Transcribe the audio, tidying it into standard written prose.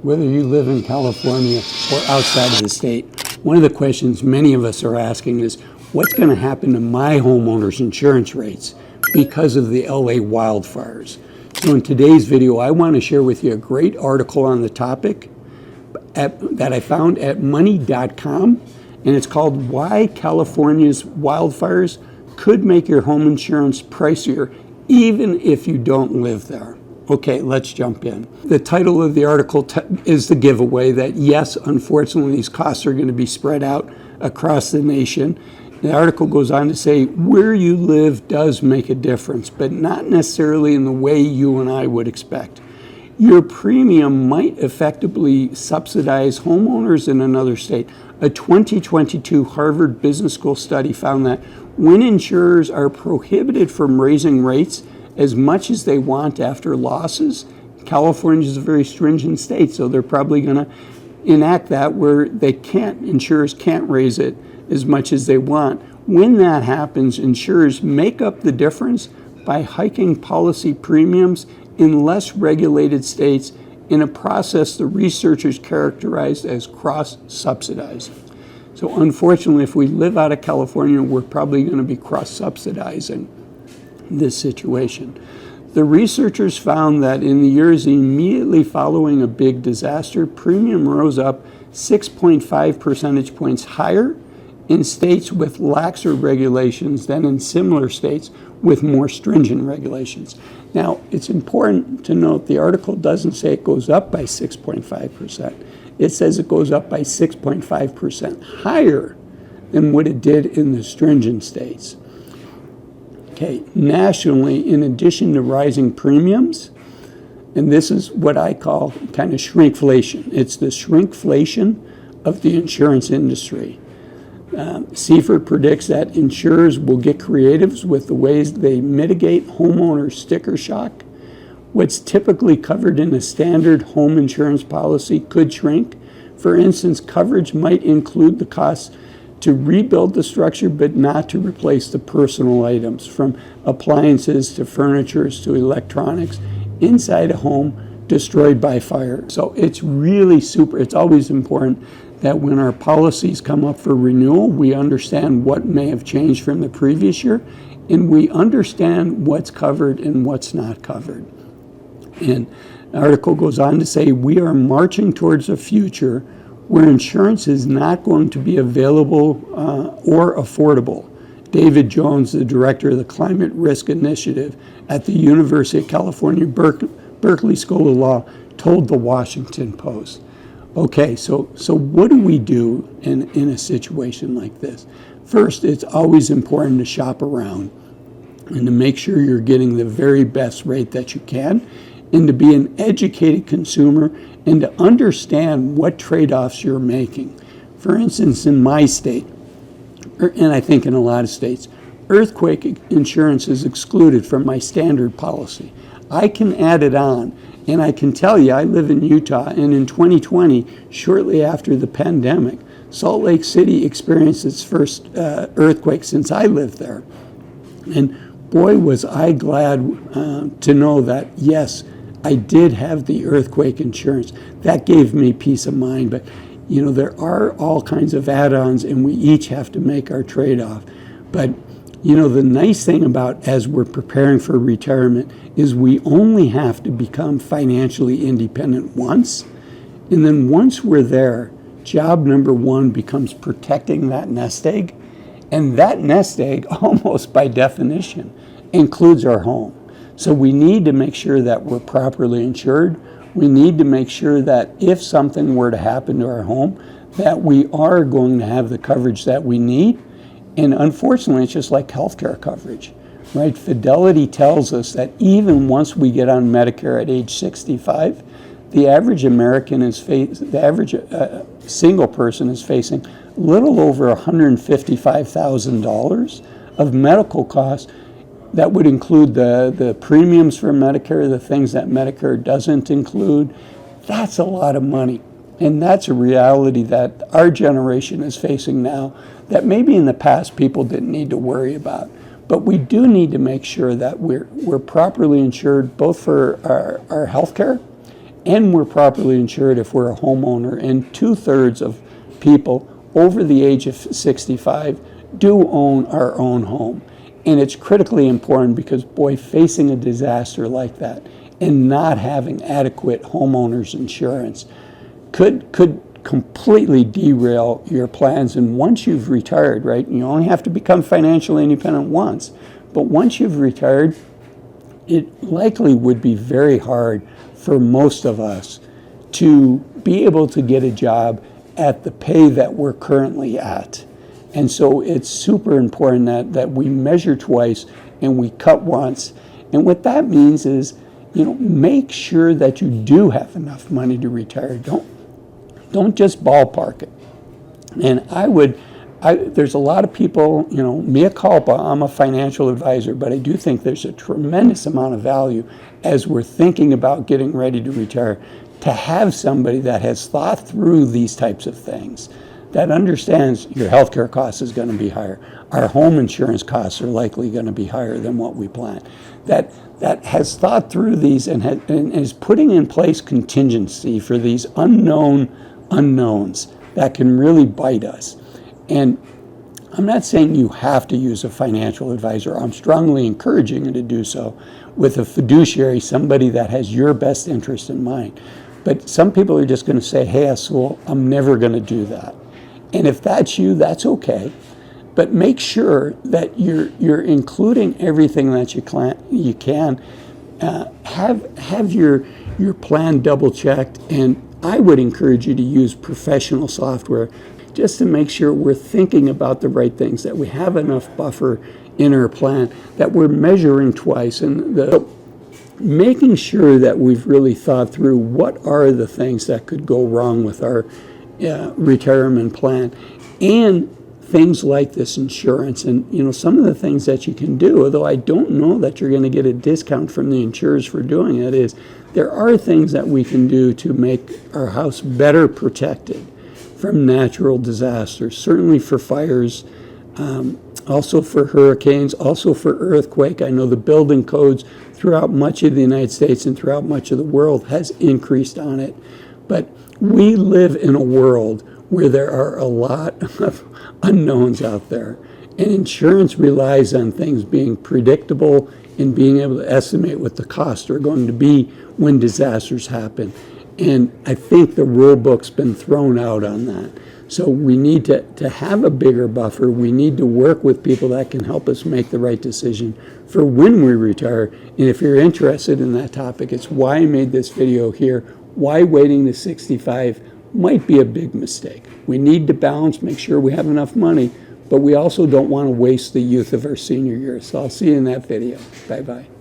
whether you live in California or outside of the state, one of the questions many of us are asking is, what's going to happen to my homeowner's insurance rates because of the LA wildfires? So in today's video, I want to share with you a great article on the topic that I found at money.com, and it's called Why California's Wildfires Could Make Your Home Insurance Pricier Even If You Don't Live There. Okay, let's jump in. The title of the article is the giveaway that yes, unfortunately, these costs are going to be spread out across the nation. The article goes on to say where you live does make a difference, but not necessarily in the way you and I would expect. Your premium might effectively subsidize homeowners in another state. A 2022 Harvard Business School study found that when insurers are prohibited from raising rates as much as they want after losses, California is a very stringent state, so they're probably going to enact that where insurers can't raise it as much as they want. When that happens, insurers make up the difference by hiking policy premiums in less regulated states in a process the researchers characterized as cross-subsidizing. So unfortunately, if we live out of California, we're probably going to be cross-subsidizing this situation. The researchers found that in the years immediately following a big disaster, premium rose up 6.5 percentage points higher in states with laxer regulations than in similar states with more stringent regulations. Now, it's important to note the article doesn't say it goes up by 6.5%. It says it goes up by 6.5% higher than what it did in the stringent states. Okay, nationally, in addition to rising premiums, and this is what I call kind of shrinkflation. It's the shrinkflation of the insurance industry. Seifert predicts that insurers will get creative with the ways they mitigate homeowner sticker shock. What's typically covered in a standard home insurance policy could shrink. For instance, coverage might include the cost to rebuild the structure, but not to replace the personal items, from appliances to furniture to electronics, inside a home destroyed by fire. So it's really it's always important that when our policies come up for renewal, we understand what may have changed from the previous year, and we understand what's covered and what's not covered. And the article goes on to say, we are marching towards a future where insurance is not going to be available or affordable. David Jones, the director of the Climate Risk Initiative at the University of California, Berkeley School of Law, told the Washington Post. Okay, so what do we do in a situation like this? First, it's always important to shop around and to make sure you're getting the very best rate that you can, and to be an educated consumer and to understand what trade-offs you're making. For instance, in my state, and I think in a lot of states, earthquake insurance is excluded from my standard policy. I can add it on, and I can tell you, I live in Utah, and in 2020, shortly after the pandemic, Salt Lake City experienced its first earthquake since I lived there. And boy, was I glad to know that, yes, I did have the earthquake insurance. That gave me peace of mind. But, you know, there are all kinds of add-ons, and we each have to make our trade-off. But, you know, the nice thing about as we're preparing for retirement is we only have to become financially independent once. And then once we're there, job number one becomes protecting that nest egg. And that nest egg, almost by definition, includes our home. So we need to make sure that we're properly insured. We need to make sure that if something were to happen to our home, that we are going to have the coverage that we need. And unfortunately, it's just like healthcare coverage, right? Fidelity tells us that even once we get on Medicare at age 65, the average American the average single person is facing a little over $155,000 of medical costs. That would include the premiums for Medicare, the things that Medicare doesn't include. That's a lot of money. And that's a reality that our generation is facing now that maybe in the past people didn't need to worry about. But we do need to make sure that we're properly insured both for our health care and we're properly insured if we're a homeowner. And 2/3 of people over the age of 65 do own our own home. And it's critically important because, boy, facing a disaster like that and not having adequate homeowners insurance could completely derail your plans. And once you've retired, right, you only have to become financially independent once, but once you've retired, it likely would be very hard for most of us to be able to get a job at the pay that we're currently at. And so it's super important that we measure twice and we cut once. And what that means is, make sure that you do have enough money to retire. Don't just ballpark it. And there's a lot of people, mea culpa, I'm a financial advisor, but I do think there's a tremendous amount of value as we're thinking about getting ready to retire to have somebody that has thought through these types of things, that understands your healthcare cost is going to be higher. Our home insurance costs are likely going to be higher than what we plan. That has thought through these and is putting in place contingency for these unknown unknowns that can really bite us. And I'm not saying you have to use a financial advisor. I'm strongly encouraging you to do so with a fiduciary, somebody that has your best interest in mind. But some people are just going to say, hey, Azul, I'm never going to do that. And if that's you, that's okay. But make sure that you're including everything that you can. Have your plan double checked, and I would encourage you to use professional software just to make sure we're thinking about the right things, that we have enough buffer in our plan, that we're measuring twice, and making sure that we've really thought through what are the things that could go wrong with our retirement plan, and things like this insurance. And some of the things that you can do, although I don't know that you're going to get a discount from the insurers for doing it, is there are things that we can do to make our house better protected from natural disasters, certainly for fires, also for hurricanes, also for earthquake. I know the building codes throughout much of the United States and throughout much of the world has increased on it. But we live in a world where there are a lot of unknowns out there. And insurance relies on things being predictable and being able to estimate what the costs are going to be when disasters happen. And I think the rule book's been thrown out on that. So we need to have a bigger buffer. We need to work with people that can help us make the right decision for when we retire. And if you're interested in that topic, it's why I made this video here, why waiting to 65 might be a big mistake. We need to balance, make sure we have enough money, but we also don't want to waste the youth of our senior years. So I'll see you in that video. Bye-bye.